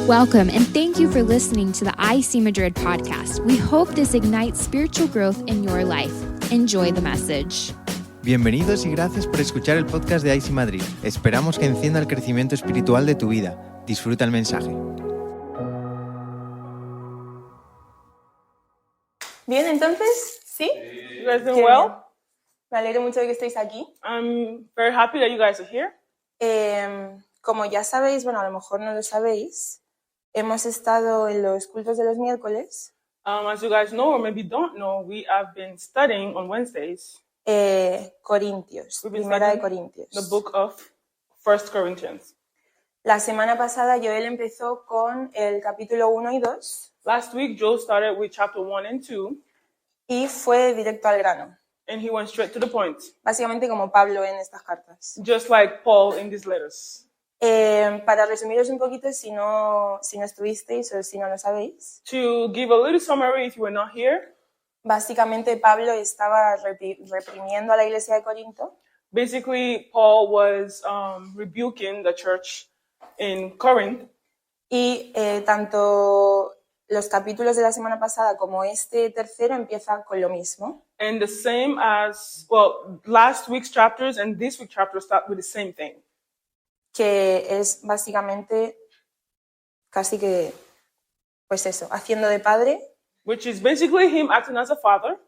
Welcome, and thank you for listening to the IC Madrid podcast. We hope this ignites spiritual growth in your life. Enjoy the message. Bienvenidos y gracias por escuchar el podcast de IC Madrid. Esperamos que encienda el crecimiento espiritual de tu vida. Disfruta el mensaje. Bien, entonces, ¿sí? You guys doing Qué well? bien. Me alegro mucho de que estéis aquí. I'm very happy that you guys are here. Como ya sabéis, bueno, a lo mejor no lo sabéis, hemos estado en los cultos de los miércoles As you guys know, or maybe don't know, we have been studying on Wednesdays Corintios, We've been Primera de studying Corintios. the book of 1 Corinthians. La semana pasada Joel empezó con el capítulo 1 y 2 Last week, Joe started with chapter 1 and 2, y fue directo al grano, and he went straight to the point, básicamente como Pablo en estas cartas. just like Paul in these letters. Para resumiros un poquito, si no estuvisteis o si no lo sabéis, To give a little summary if you were not here, básicamente Pablo estaba reprimiendo a la iglesia de Corinto. basically Paul was rebuking the church in Corinth, Y tanto los capítulos de la semana pasada como este tercero empiezan con lo mismo. and the same as, well, last week's chapters and this week's chapter start with the same thing. Que es básicamente casi que, pues eso, haciendo de padre. Which is basically him acting as a father.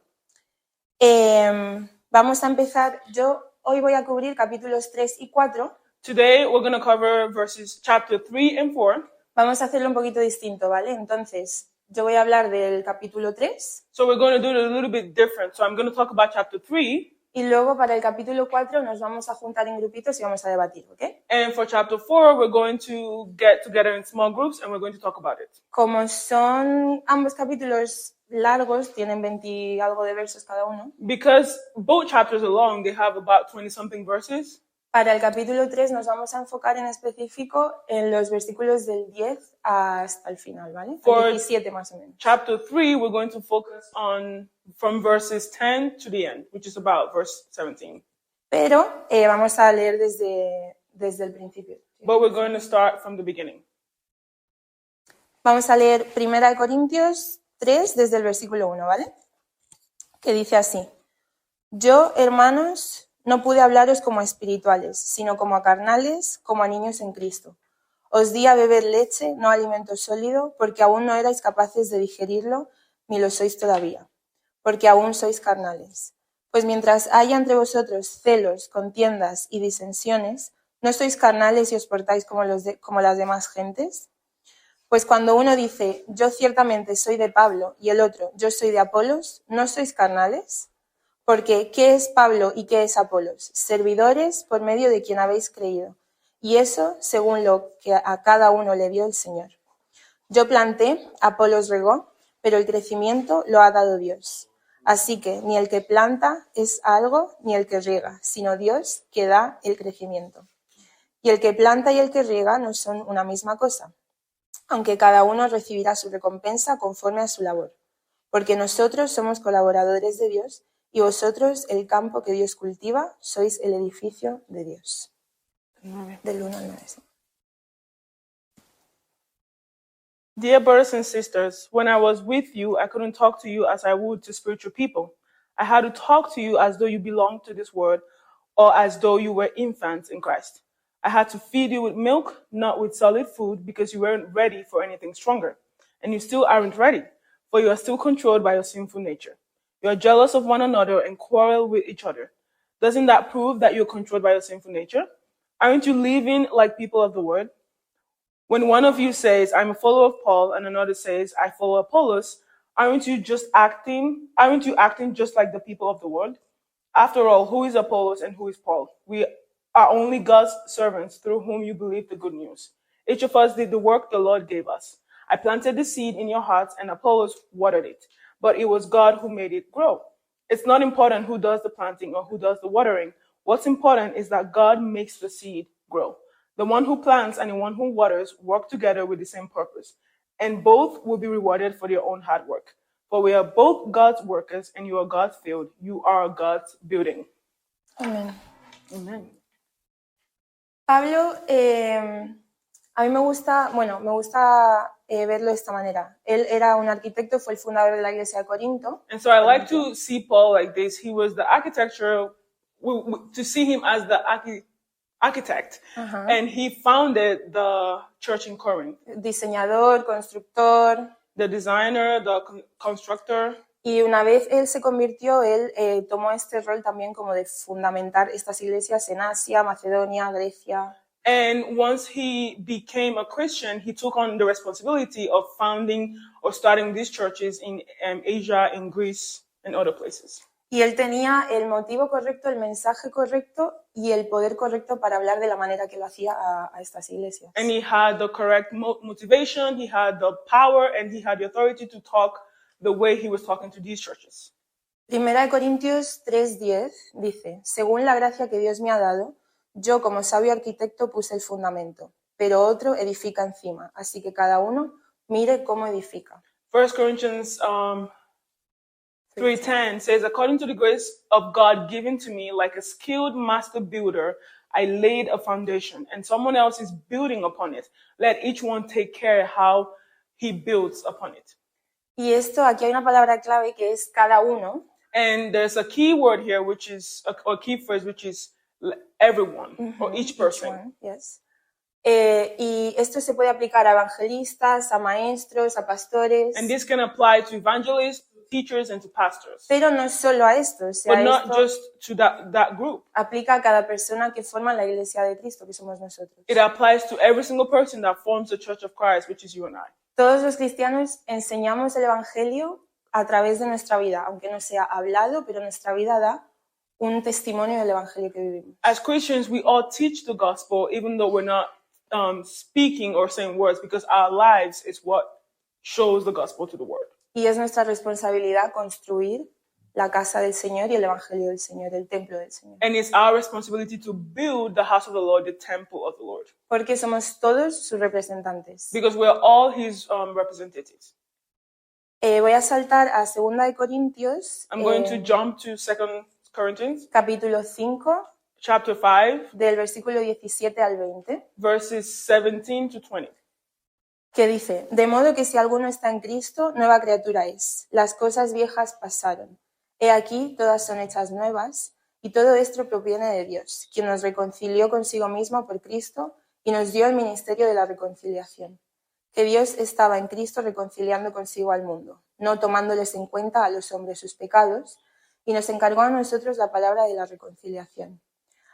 Vamos a empezar, yo hoy voy a cubrir capítulos 3 y 4. Today we're going to cover verses chapter 3 and 4. Vamos a hacerlo un poquito distinto, ¿vale? Entonces, yo voy a hablar del capítulo 3 So we're going to do it a little bit different. So I'm going to talk about chapter 3. y luego para el capítulo 4 nos vamos a juntar en grupitos y vamos a debatir, ¿ok? And for chapter 4, we're going to get together in small groups and we're going to talk about it. Como son ambos capítulos largos, tienen 20 y algo de versos cada uno, Because both chapters are long, they have about 20-something verses. para el capítulo 3 nos vamos a enfocar en específico en los versículos del 10 hasta el final, ¿vale? For- El 17 más o menos. Chapter 3, we're going to focus on from verses 10 to the end, which is about verse 17. Pero vamos a leer desde el principio. But we're going to start from the beginning. Vamos a leer 1 Corintios 3 desde el versículo 1, ¿vale? Que dice así: Yo, hermanos, no pude hablaros como a espirituales, sino como a carnales, como a niños en Cristo. Os di a beber leche, no alimento sólido, porque aún no erais capaces de digerirlo, ni lo sois todavía, porque aún sois carnales. Pues mientras haya entre vosotros celos, contiendas y disensiones, ¿no sois carnales y os portáis como las demás gentes? Pues cuando uno dice, yo ciertamente soy de Pablo, y el otro, yo soy de Apolos, ¿no sois carnales? Porque, ¿qué es Pablo y qué es Apolos? Servidores por medio de quien habéis creído. Y eso según lo que a cada uno le dio el Señor. Yo planté, Apolos regó, pero el crecimiento lo ha dado Dios. Así que ni el que planta es algo, ni el que riega, sino Dios que da el crecimiento. Y el que planta y el que riega no son una misma cosa, aunque cada uno recibirá su recompensa conforme a su labor. Porque nosotros somos colaboradores de Dios, y vosotros, el campo que Dios cultiva, sois el edificio de Dios. Del 1 al 9. ¿Sí? Dear brothers and sisters, when I was with you, I couldn't talk to you as I would to spiritual people. I had to talk to you as though you belonged to this world or as though you were infants in Christ. I had to feed you with milk, not with solid food, because you weren't ready for anything stronger. And you still aren't ready, for you are still controlled by your sinful nature. You are jealous of one another and quarrel with each other. Doesn't that prove that you're controlled by your sinful nature? Aren't you living like people of the world? When one of you says, I'm a follower of Paul, and another says, I follow Apollos, aren't you acting just like the people of the world? After all, who is Apollos and who is Paul? We are only God's servants through whom you believe the good news. Each of us did the work the Lord gave us. I planted the seed in your hearts, and Apollos watered it, but it was God who made it grow. It's not important who does the planting or who does the watering. What's important is that God makes the seed grow. The one who plants and the one who waters work together with the same purpose, and both will be rewarded for their own hard work. For we are both God's workers, and you are God's field. You are God's building. Amén. Amen. Pablo A mí me gusta verlo de esta manera. Él era un arquitecto, fue el fundador de la iglesia de Corinto. And so I like to see Paul like this. He was the architecture, to see him as the architect. And he founded the church in Corinth. Diseñador, constructor. The designer, the constructor. Y una vez él se convirtió, él tomó este rol también como de fundamentar estas iglesias en Asia, Macedonia, Grecia. And once he became a Christian, he took on the responsibility of founding or starting these churches in Asia, in Greece, and other places. Y él tenía el motivo correcto, el mensaje correcto y el poder correcto para hablar de la manera que lo hacía a estas iglesias. And he had the correct motivation, he had the power, and he had the authority to talk the way he was talking to these churches. Primera de Corintios 3:10 dice, según la gracia que Dios me ha dado, yo como sabio arquitecto puse el fundamento, pero otro edifica encima, así que cada uno mire cómo edifica. 1 Corinthians 3:10 says, according to the grace of God given to me, like a skilled master builder, I laid a foundation, and someone else is building upon it. Let each one take care how he builds upon it. Y esto, aquí hay una palabra clave que es cada uno. And there's a key word here, which is a key phrase, which is everyone, or each person. Each one, yes. Y esto se puede aplicar a evangelistas, a maestros, a pastores. And this can apply to evangelists, teachers, and to pastors. Pero no solo a esto, o sea, But not esto just to that group. aplica a cada persona que forma la iglesia de Cristo, que somos nosotros. It applies to every single person that forms the church of Christ, which is you and I. Todos los cristianos enseñamos el evangelio a través de nuestra vida, aunque no sea hablado, pero nuestra vida da un testimonio del evangelio que vivimos. As Christians, we all teach the gospel, even though we're not speaking or saying words, because our lives is what shows the gospel to the world. Y es nuestra responsabilidad construir la casa del Señor y el evangelio del Señor, el templo del Señor. And it's our responsibility to build the house of the Lord, the temple of the Lord. Porque somos todos sus representantes. Because we're all his representatives. Voy a saltar a 2 de Corintios, I'm going to jump to 2 Corinthians, capítulo 5, chapter 5, del versículo 17 al 20, verses 17 to 20. que dice, de modo que si alguno está en Cristo, nueva criatura es. Las cosas viejas pasaron. He aquí, todas son hechas nuevas, y todo esto proviene de Dios, quien nos reconcilió consigo mismo por Cristo y nos dio el ministerio de la reconciliación. Que Dios estaba en Cristo reconciliando consigo al mundo, no tomándoles en cuenta a los hombres sus pecados, y nos encargó a nosotros la palabra de la reconciliación.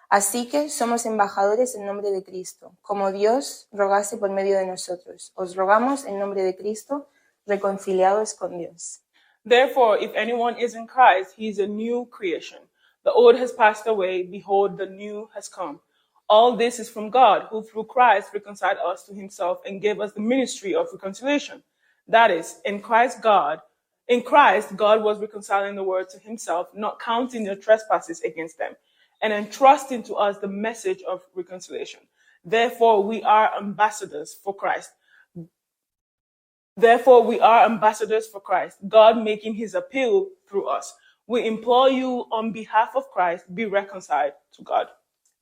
Así que somos embajadores en nombre de Cristo, como Dios rogase por medio de nosotros. Os rogamos en nombre de Cristo, reconciliados con Dios. Therefore, if anyone is in Christ, he is a new creation. The old has passed away, behold, the new has come. All this is from God, who through Christ reconciled us to himself and gave us the ministry of reconciliation. That is, in Christ, God was reconciling the world to himself, not counting their trespasses against them, and entrusting to us the message of reconciliation. Therefore, we are ambassadors for Christ. God making his appeal through us. We implore you on behalf of Christ, be reconciled to God.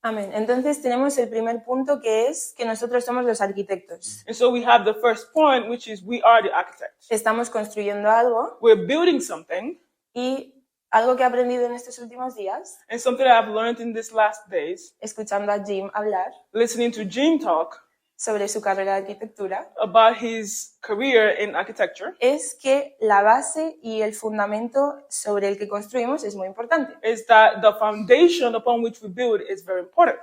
Amén. Entonces tenemos el primer punto, que es que nosotros somos los arquitectos. And so we have the first point, which is we are the architects. Estamos construyendo algo, We're building something, y algo que he aprendido en estos últimos días, and something that I've learned in these last days, escuchando a Jim hablar listening to Jim talk sobre su carrera de arquitectura, about his career in architecture, es que la base y el fundamento sobre el que construimos es muy importante. is that the foundation upon which we build is very important.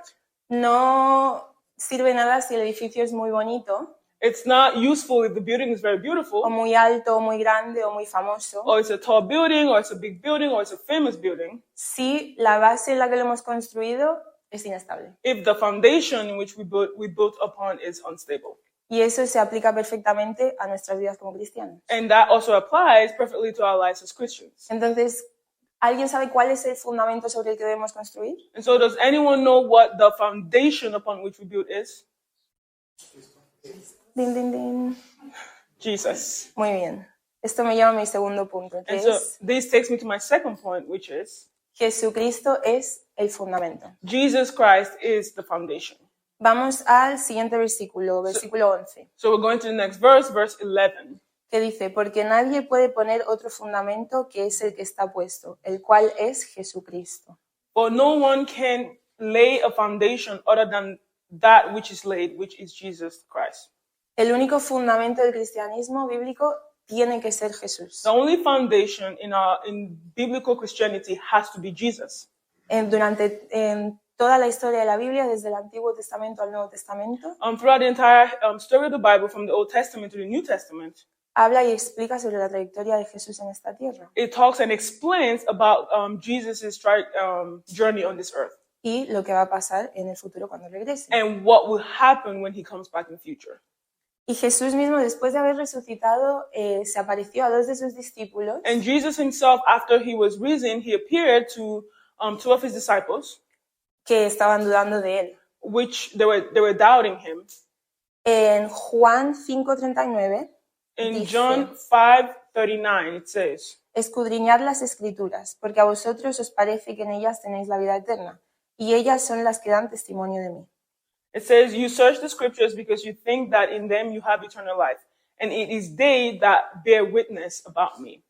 No sirve nada si el edificio es muy bonito, It's not useful if the building is very o beautiful, muy alto, o muy grande, o muy famoso, or it's a tall building, or it's a big building, or it's a famous building, si la base en la que lo hemos construido es inestable. if the foundation in which we built upon is unstable. Y eso se aplica perfectamente a nuestras vidas como cristianos. And that also applies perfectly to our lives as Christians. Entonces, ¿alguien sabe cuál es el fundamento sobre el que debemos construir? And so does anyone know what the foundation upon which we build is? Din, din, din. Jesus. Muy bien. Esto me lleva a mi segundo punto, que And so es this takes me to my second point, which is Jesucristo es el fundamento. Jesus Christ is the foundation. Vamos al siguiente versículo, versículo 11, So we're going to the next verse, verse 11. que dice, porque nadie puede poner otro fundamento que es el que está puesto, el cual es Jesucristo. For no one can lay a foundation other than that which is laid, which is Jesus Christ. El único fundamento del cristianismo bíblico tiene que ser Jesús. The only foundation in biblical Christianity has to be Jesus. En toda la historia de la Biblia, desde el Antiguo Testamento al Nuevo Testamento, Throughout the entire story of the Bible, from the Old Testament to the New Testament, habla y explica sobre la trayectoria de Jesús en esta tierra it talks and explains about Jesus' journey on this earth y lo que va a pasar en el futuro cuando regrese. and what will happen when he comes back in the future. Y Jesús mismo, después de haber resucitado, se apareció a dos de sus discípulos And Jesus himself, after he was risen, he appeared to two of his disciples, que estaban dudando de él. which they were doubting him. En Juan 5:39 In dice, John 5:39, it says, escudriñad las Escrituras, porque a vosotros os parece que en ellas tenéis la vida eterna, y ellas son las que dan testimonio de mí. it says, you search the scriptures because you think that in them you have eternal life, and it is they that bear witness about me.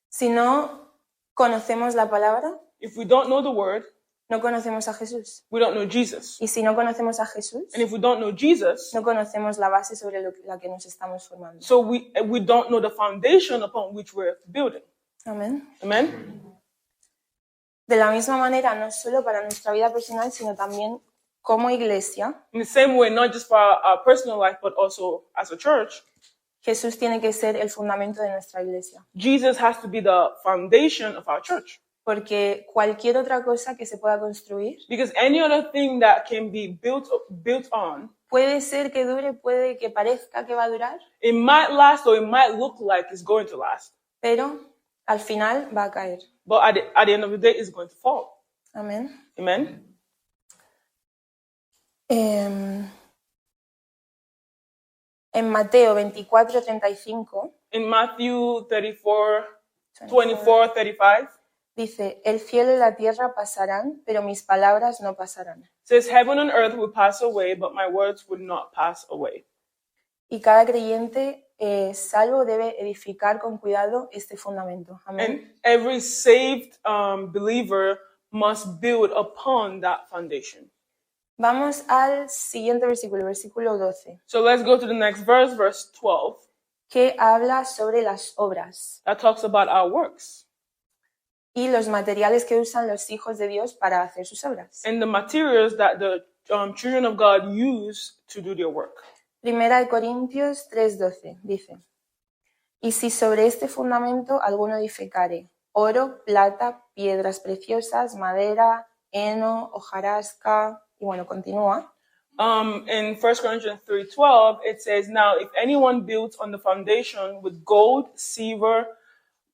Si no conocemos la palabra, If we don't know the word, no conocemos a Jesús. we don't know Jesus. Y si no conocemos a Jesús, And if we don't know Jesus, no conocemos la base sobre la que nos estamos formando. so we don't know the foundation upon which we're building. Amén. Amen? De la misma manera, no solo para nuestra vida personal, sino también como iglesia, In the same way, not just for our personal life, but also as a church, Jesús tiene que ser el fundamento de nuestra iglesia. Jesus has to be the foundation of our church. Porque cualquier otra cosa que se pueda construir Because any other thing that can be built on, puede ser que dure, puede que parezca que va a durar, it might last or it might look like it's going to last. pero al final va a caer. But at the end of the day, it's going to fall. Amén. Amen? En Mateo 24:35 In Matthew 24:35, dice, el cielo y la tierra pasarán, pero mis palabras no pasarán. says, heaven and earth will pass away, but my words will not pass away. Y cada creyente salvo debe edificar con cuidado este fundamento. Amén. And every saved believer must build upon that foundation. Vamos al siguiente versículo, versículo 12, So let's go to the next verse, verse 12, que habla sobre las obras that talks about our works y los materiales que usan los hijos de Dios para hacer sus obras. and the materials that the children of God use to do their work. Primera de Corintios 3:12 dice, y si sobre este fundamento alguno edificare oro, plata, piedras preciosas, madera, heno, hojarasca, y bueno, continúa. In 1 Corinthians 3:12, it says, now if anyone builds on the foundation with gold, silver,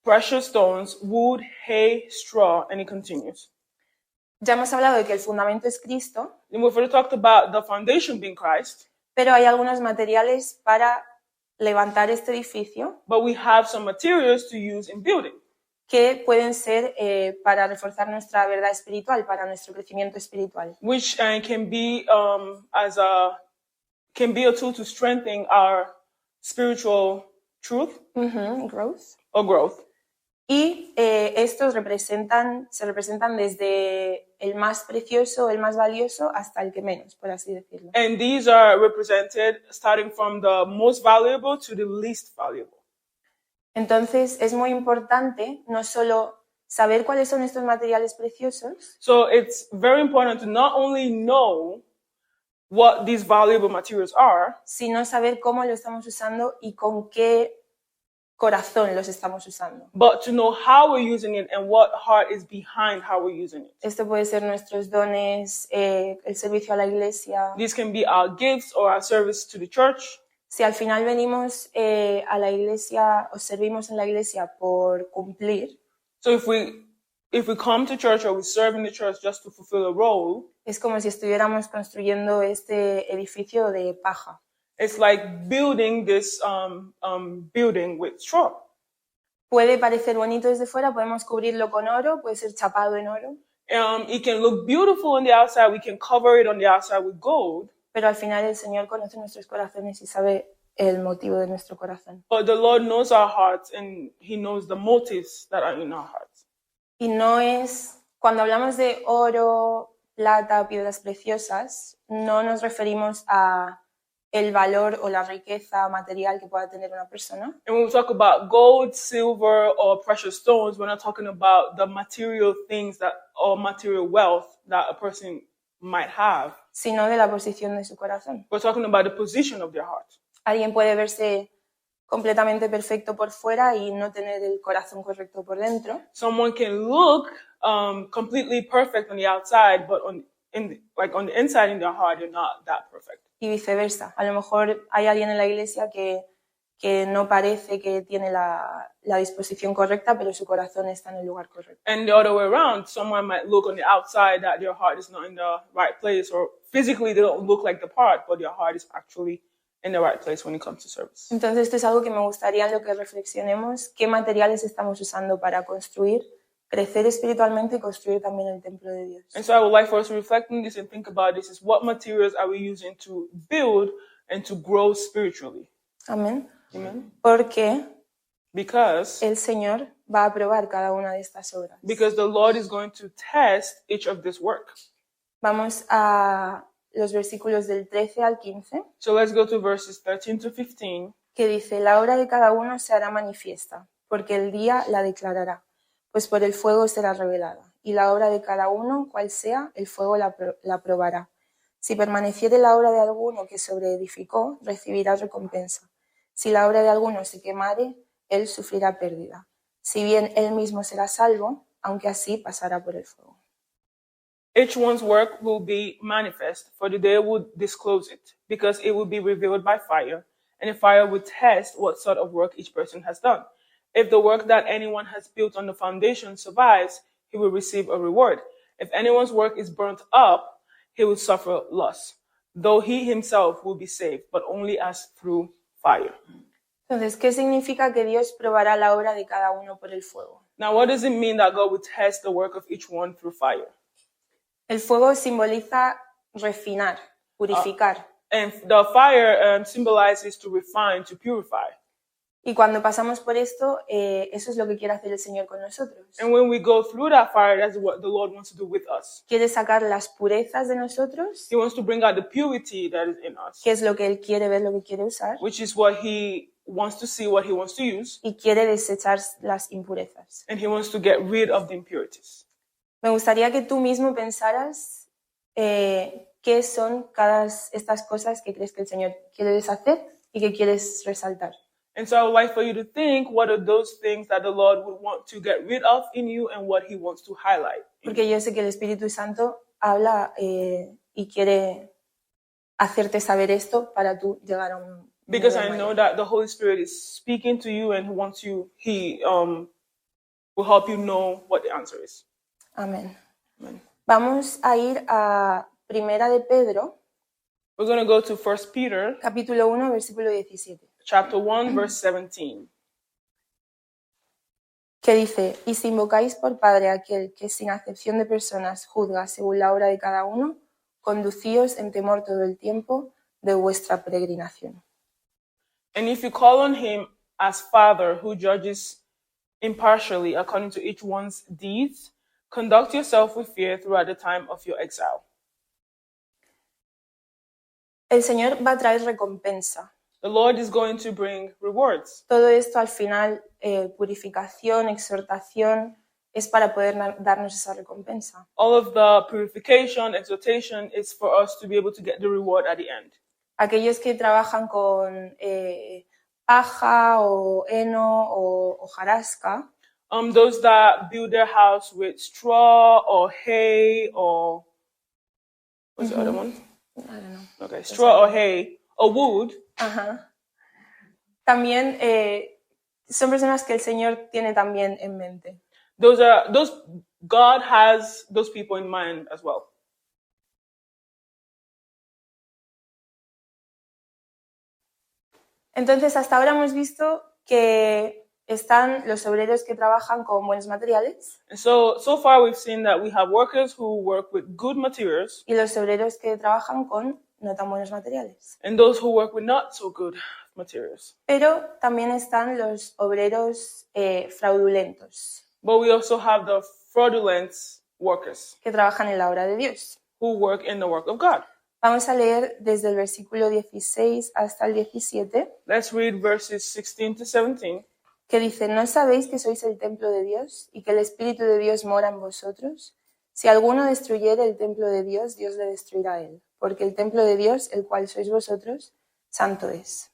precious stones, wood, hay, straw, and it continues. Ya hemos hablado de que el fundamento es Cristo, And we've already talked about the foundation being Christ, pero hay algunos materiales para levantar este edificio but we have some materials to use in building, que pueden ser para reforzar nuestra verdad espiritual, para nuestro crecimiento espiritual. which can be a tool to strengthen our spiritual truth Growth. or growth. Y estos se representan desde el más precioso, el más valioso, hasta el que menos, por así decirlo. And these are represented starting from the most valuable to the least valuable. Entonces, es muy importante no solo saber cuáles son estos materiales preciosos, So it's very important to not only know what these valuable materials are, sino saber cómo lo estamos usando y con qué corazón los estamos usando. but to know how we're using it and what heart is behind how we're using it. Esto puede ser nuestros dones, el servicio a la iglesia. These can be our gifts or our service to the church. Si al final venimos a la iglesia o servimos en la iglesia por cumplir, So if we come to church or we serve in the church just to fulfill a role, es como si estuviéramos construyendo este edificio de paja. it's like building this building with straw. Puede parecer bonito desde fuera, podemos cubrirlo con oro, puede ser chapado en oro, It can look beautiful on the outside. We can cover it on the outside with gold, pero al final el Señor conoce nuestros corazones y sabe el motivo de nuestro corazón. But the Lord knows our hearts, and He knows the motives that are in our hearts. Y no es, cuando hablamos de oro, plata, piedras preciosas, no nos referimos a el valor o la riqueza material que pueda tener una persona, And when we talk about gold, silver, or precious stones, we're not talking about the material things that or material wealth that a person might have. sino de la posición de su corazón. We're talking about the position of their heart. Alguien puede verse completamente perfecto por fuera y no tener el corazón correcto por dentro. Someone can look completely perfect on the outside, but on the inside in their heart, they're not that perfect. Y viceversa. A lo mejor hay alguien en la iglesia que no parece que tiene la disposición correcta, pero su corazón está en el lugar correcto. And the other way around, someone might look on the outside that their heart is not in the right place, or physically they don't look like the part, but their heart is actually in the right place when it comes to service. Entonces esto es algo que me gustaría en lo que reflexionemos, qué materiales estamos usando para construir, crecer espiritualmente y construir también el templo de Dios. And so I would like for us to reflect on this and think about this: is what materials are we using to build and to grow spiritually? Amén. Amen. Porque Because el Señor va a probar cada una de estas obras. the Lord is going to test each of this work. Vamos a los versículos del 13 al 15, So let's go to verses 13 to 15. que dice: la obra de cada uno se hará manifiesta, porque el día la declarará, pues por el fuego será revelada. Y la obra de cada uno, cual sea, el fuego la probará. Si permaneciere la obra de alguno que sobreedificó, recibirá recompensa. Si la obra de alguno se quemare, él sufrirá pérdida. Si bien él mismo será salvo, aunque así pasará por el fuego. Each one's work will be manifest, for the day will disclose it, because it will be revealed by fire, and the fire will test what sort of work each person has done. If the work that anyone has built on the foundation survives, he will receive a reward. If anyone's work is burnt up, he will suffer loss, though he himself will be saved, but only as through fire. Entonces, ¿qué significa que Dios probará la obra de cada uno por el fuego? Now, what does it mean that God will test the work of each one through fire? El fuego simboliza refinar, purificar. And the fire symbolizes to refine, to purify. Y cuando pasamos por esto, eso es lo que quiere hacer el Señor con nosotros. And when we go through that fire, that's what the Lord wants to do with us. Quiere sacar las purezas de nosotros, He wants to bring out the purity that is in us, que es lo que Él quiere ver, lo que quiere usar, which is what He wants to see, what He wants to use, y quiere desechar las impurezas. and He wants to get rid of the impurities. Me gustaría que tú mismo pensaras qué son cada estas cosas que crees que el Señor quiere deshacer y que quieres resaltar. And so I would like for you to think, what are those things that the Lord would want to get rid of in you and what He wants to highlight? Porque yo sé que el Espíritu Santo habla y quiere hacerte saber esto para tú llegar a un Because nivel I know mayor. that the Holy Spirit is speaking to you and He will help you know what the answer is. Amén. Amen. Vamos a ir a Primera de Pedro, We're going to go to 1 Peter capítulo 1, versículo 17, chapter 1, verse 17. que dice: y si invocáis por Padre a aquel que sin acepción de personas juzga según la obra de cada uno, conducíos en temor todo el tiempo de vuestra peregrinación. And if you call on Him as Father who judges impartially according to each one's deeds, conduct yourself with fear throughout the time of your exile. El Señor va a traer recompensa. The Lord is going to bring rewards. Todo esto al final, purificación, exhortación, es para poder darnos esa recompensa. All of the purification, exhortation is for us to be able to get the reward at the end. Aquellos que trabajan con paja o heno o hojarasca, Those that build their house with straw or hay or what's the other one? I don't know. Okay, straw or hay or wood. Ajá. También son personas que el Señor tiene también en mente. God has those people in mind as well. Entonces, hasta ahora hemos visto que están los obreros que trabajan con buenos materiales And so far we've seen that we have workers who work with good materials y los obreros que trabajan con no tan buenos materiales. and those who work with not so good materials. Pero también están los obreros fraudulentos But we also have the fraudulent workers que trabajan en la obra de Dios. who work in the work of God. Vamos a leer desde el versículo 16 hasta el 17, Let's read verses 16 to 17. que dice: ¿No sabéis que sois el templo de Dios y que el Espíritu de Dios mora en vosotros? Si alguno destruyere el templo de Dios, Dios le destruirá a él, porque el templo de Dios, el cual sois vosotros, santo es.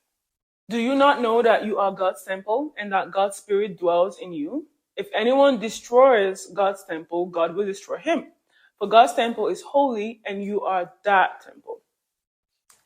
Do you not know that you are God's temple and that God's Spirit dwells in you? If anyone destroys God's temple, God will destroy him. For God's temple is holy and you are that temple.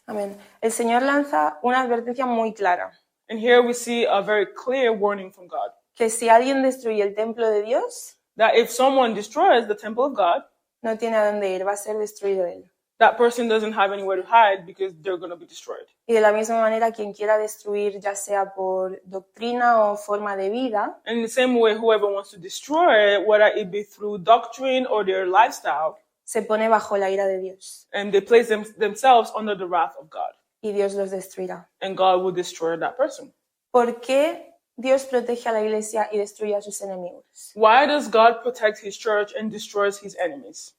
Amén. El Señor lanza una advertencia muy clara, And here we see a very clear warning from God que si alguien destruye el templo de Dios, that if someone destroys the temple of God, no tiene a dónde ir, va a ser destruido él. that person doesn't have anywhere to hide because they're going to be destroyed. Y de la misma manera, quien quiera destruir, ya sea por doctrina o forma de vida, And in the same way, whoever wants to destroy it, whether it be through doctrine or their lifestyle, se pone bajo la ira de Dios and they place themselves under the wrath of God, y Dios los destruirá. and God will destroy that person. ¿Por qué Dios protege a la iglesia y destruye a sus enemigos? Why does God protect his church and destroys his enemies?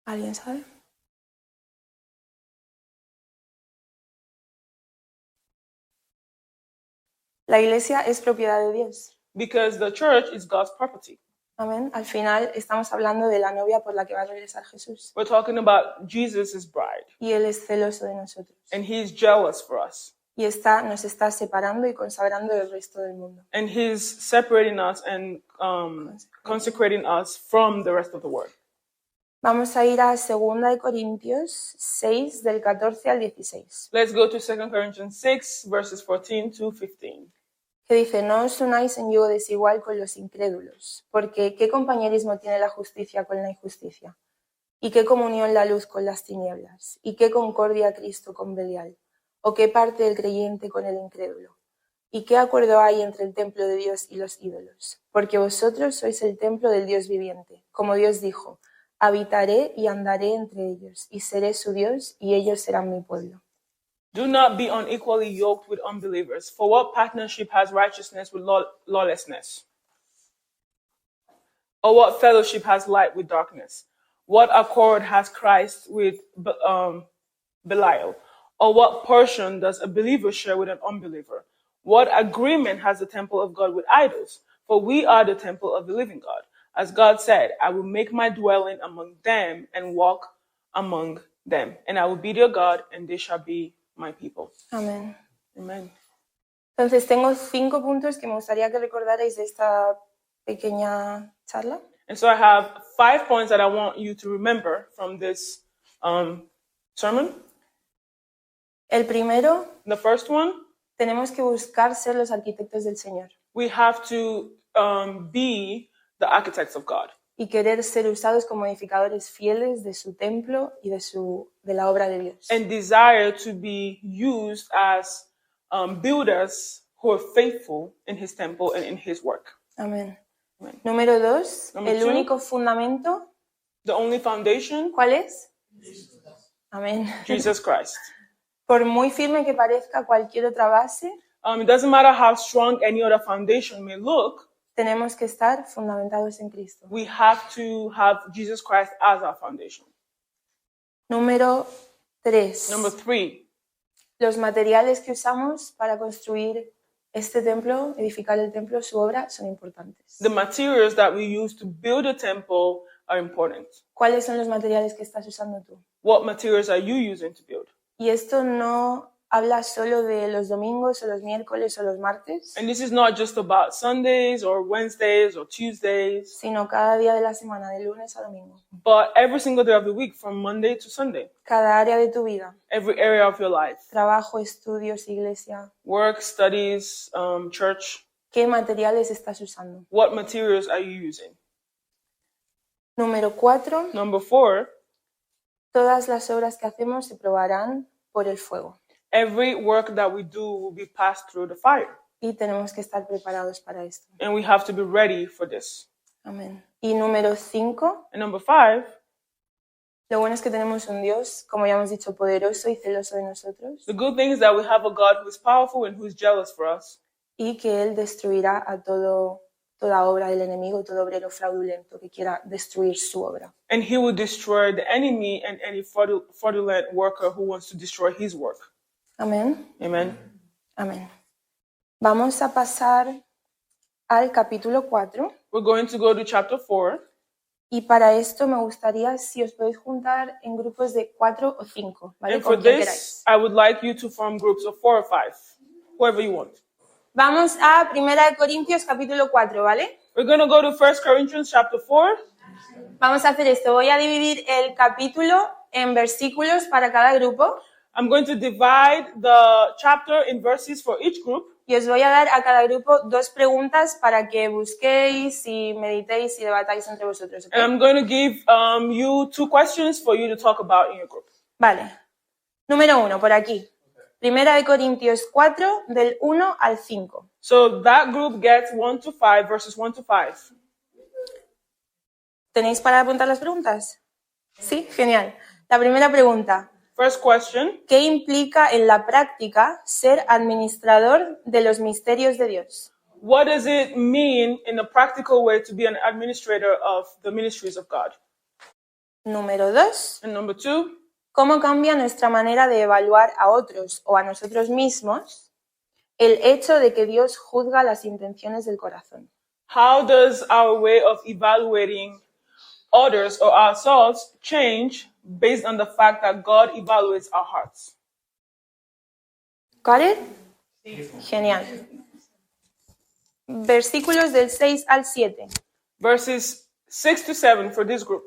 ¿Alguien sabe? La iglesia es propiedad de Dios. Because the church is God's property. Amén. Al final estamos hablando de la novia por la que va a regresar Jesús. We're talking about Jesus' bride, Y Él es celoso de nosotros. and he's jealous for us, Y nos está separando y consagrando del resto del mundo. and he's separating us and consecrating us from the rest of the world. Vamos a ir a 2 Corintios 6, del 14 al 16. Let's go to 2 Corinthians 6, verses 14 to 15. Que dice: no os unáis en yugo desigual con los incrédulos, porque ¿qué compañerismo tiene la justicia con la injusticia? ¿Y qué comunión la luz con las tinieblas? ¿Y qué concordia Cristo con Belial? ¿O qué parte el creyente con el incrédulo? ¿Y qué acuerdo hay entre el templo de Dios y los ídolos? Porque vosotros sois el templo del Dios viviente. Como Dios dijo: habitaré y andaré entre ellos, y seré su Dios, y ellos serán mi pueblo. Do not be unequally yoked with unbelievers, for what partnership has righteousness with lawlessness? Or what fellowship has light with darkness? What accord has Christ with Belial? Or what portion does a believer share with an unbeliever? What agreement has the temple of God with idols? For we are the temple of the living God. As God said, I will make my dwelling among them and walk among them. And I will be their God, and they shall be my people. Amén. Amen. Entonces tengo 5 puntos que me gustaría que recordarais de esta pequeña charla. And so I have 5 points that I want you to remember from this sermon. El primero, The first one, tenemos que buscar ser los arquitectos del Señor we have to be the architects of God y querer ser usados como edificadores fieles de su templo y de la obra de Dios. and desire to be used as builders who are faithful in his temple and in his work. Amén. Amen. Número 2, Number el 2. único fundamento, The only foundation, ¿cuál es? Amén. Jesus Christ. Por muy firme que parezca cualquier otra base, It doesn't matter how strong any other foundation may look, tenemos que estar fundamentados en Cristo. we have to have Jesus Christ as our foundation. Número 3, Number 3, los materiales que usamos para construir este templo, edificar el templo, su obra, son importantes. the materials that we use to build a temple are important. ¿Cuáles son los materiales que estás usando tú? What materials are you using to build? Y esto no habla solo de los domingos o los miércoles o los martes, And this is not just about Sundays or Wednesdays or Tuesdays, sino cada día de la semana, de lunes a domingo. but every single day of the week from Monday to Sunday. Cada área de tu vida, Every area of your life. trabajo, estudios, iglesia, Work, studies, church. ¿qué materiales estás usando? What materials are you using? Número 4, Number 4, todas las obras que hacemos se probarán por el fuego every work that we do will be passed through the fire. y tenemos que estar preparados para esto. And we have to be ready for this. Amén. Y número 5, And number 5, Lo bueno es que tenemos un Dios, como ya hemos dicho, poderoso y celoso de nosotros, The good thing is that we have a God who is powerful and who is jealous for us. y que Él destruirá a toda obra del enemigo, todo obrero fraudulento que quiera destruir su obra. And he will destroy the enemy and any fraudulent worker who wants to destroy his work. Amén. Amen. Amén. Vamos a pasar al capítulo 4 We're going to go to chapter 4. y para esto me gustaría si os podéis juntar en grupos de 4 o 5, ¿vale? And for Con quien this, queráis. I would like you to form groups of 4 or 5, whoever you want. Vamos a 1 Corintios capítulo 4, ¿vale? We're going to go to 1 Corinthians chapter 4. Vamos a hacer esto. Voy a dividir el capítulo en versículos para cada grupo I'm going to divide the chapter in verses for each group. y os voy a dar a cada grupo 2 preguntas para que busquéis y meditéis y debatáis entre vosotros, ¿ok? And I'm going to give you 2 questions for you to talk about in your group. Vale. Número 1, por aquí. 1 Corintios 4, del 1 al 5. So that group gets 1 to 5, verses 1 to 5. ¿Tenéis para apuntar las preguntas? Sí, genial. La primera pregunta. First question. ¿Qué implica en la práctica ser administrador de los misterios de Dios? What does it mean in a practical way to be an administrator of the ministries of God? Número 2. And number 2, ¿Cómo cambia nuestra manera de evaluar a otros o a nosotros mismos el hecho de que Dios juzga las intenciones del corazón? how does our way of evaluating others or ourselves change based on the fact that God evaluates our hearts? ¿Got it? Genial. Versículos del 6 al 7. Verses 6 to 7 for this group.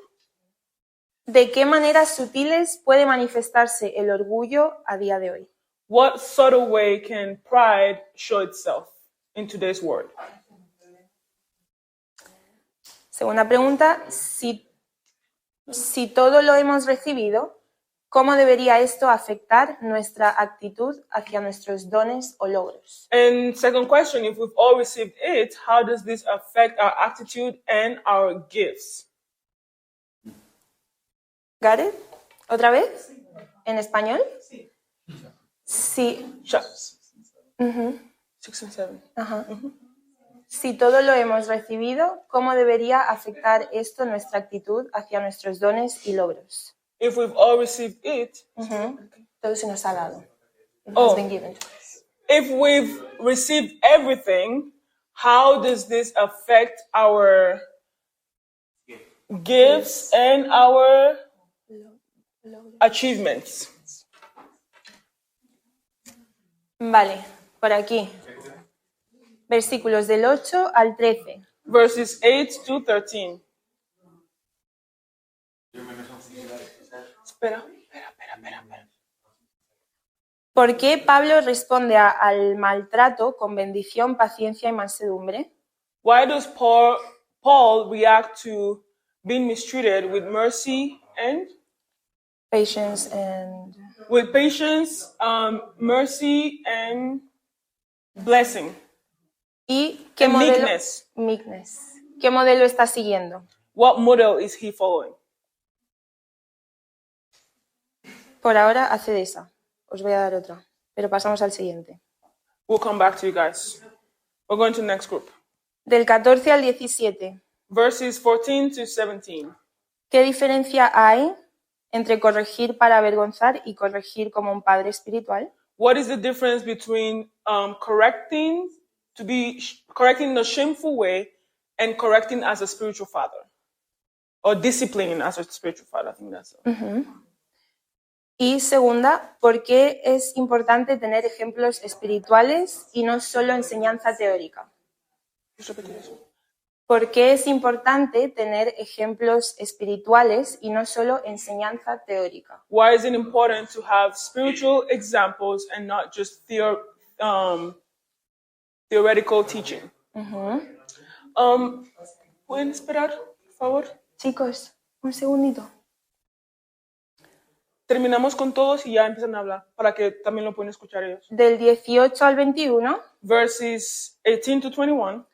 ¿De qué maneras sutiles puede manifestarse el orgullo a día de hoy? What subtle way can pride show itself in today's world? Segunda pregunta, si todo lo hemos recibido, ¿cómo debería esto afectar nuestra actitud hacia nuestros dones o logros? And second question, if we've all received it, how does this affect our attitude and our gifts? ¿Got it? ¿Otra vez? ¿En español? Sí. Ujú. 6 and 7. Ajá. Si todo lo hemos recibido, ¿cómo debería afectar esto nuestra actitud hacia nuestros dones y logros? If we've all received it, Ujú. Todo se nos ha dado. It Oh. has been given to us. if we've received everything, how does this affect our gifts and our achievements? Vale, por aquí. Versículos del 8 al 13. Verses 8 to 13. Espera. ¿Por qué Pablo responde al maltrato con bendición, paciencia y mansedumbre? Why does Paul react to being mistreated with mercy and Patience and... with patience, mercy and blessing ¿Y qué and modelo? meekness? Meekness. ¿Qué modelo está siguiendo? What model is he following? Por ahora hace de esa. Os voy a dar otra, pero pasamos al siguiente. We'll come back to you guys. We're going to the next group. Del 14 al 17. Verses 14 to 17. ¿Qué diferencia hay entre corregir para avergonzar y corregir como un padre espiritual? What is the difference between correcting in a shameful way and correcting as a spiritual father? Or disciplining as a spiritual father, I think that's it. Y segunda, ¿por qué es importante tener ejemplos espirituales y no solo enseñanza teórica? Just repeat this one. ¿Por qué es importante tener ejemplos espirituales y no solo enseñanza teórica? Why is it important to have spiritual examples and not just theoretical teaching? ¿Pueden esperar, por favor? Chicos, un segundito. Terminamos con todos y ya empiezan a hablar para que también lo puedan escuchar ellos. Del 18 al 21, Verses 18 to 21.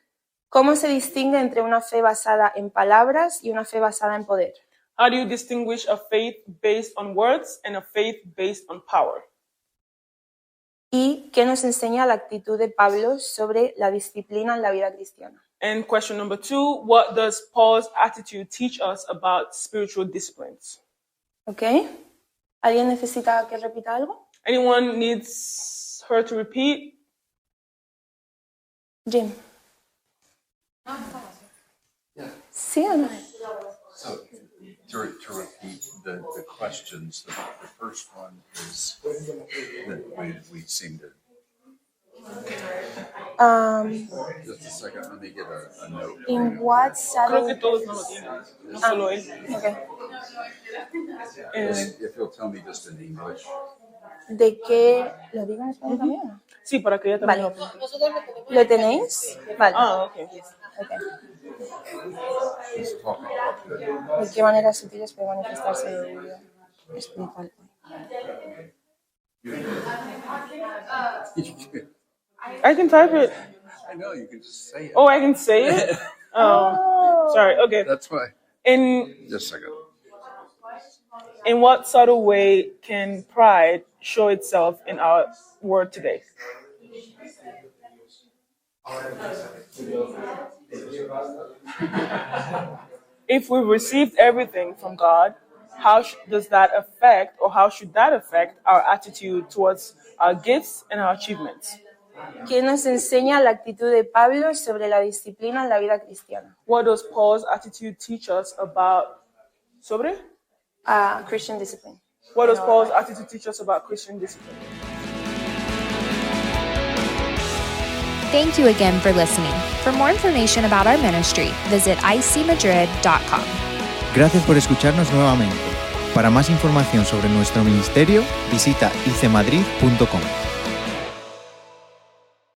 ¿cómo se distingue entre una fe basada en palabras y una fe basada en poder? How do you distinguish a faith based on words and a faith based on power? ¿Y qué nos enseña la actitud de Pablo sobre la disciplina en la vida cristiana? And question number 2, what does Paul's attitude teach us about spiritual disciplines? ¿Ok? ¿Alguien necesita que repita algo? Anyone needs her to repeat? Jim. ¿Sí o no? So, to repeat the questions, the first one is that we seem to. Just a second, let me get a note. In what Creo que shadow? todos no lo tienen, no solo él. Ok. If you'll tell me just in English. ¿De qué? ¿Lo digo en español también? Sí, para que ella también Vale. lo apunte. ¿Lo tenéis? Vale. Ok. Ok. Just talk about ¿De qué maneras sutiles puede manifestarse el orgullo espiritual? I can type it. I know, you can just say it. Oh, I can say it? Oh, sorry. Okay. That's why. Just a second. In what subtle way can pride show itself in our world today? If we've received everything from God, how does that affect, or how should that affect our attitude towards our gifts and our achievements? ¿Qué nos enseña la actitud de Pablo sobre la disciplina en la vida cristiana? What does Paul's attitude teach us about sobre? Christian discipline. What does Paul's attitude teach us about Christian discipline? Thank you again for listening. For more information about our ministry, visit icmadrid.com. Gracias por escucharnos nuevamente. Para más información sobre nuestro ministerio, visita icmadrid.com.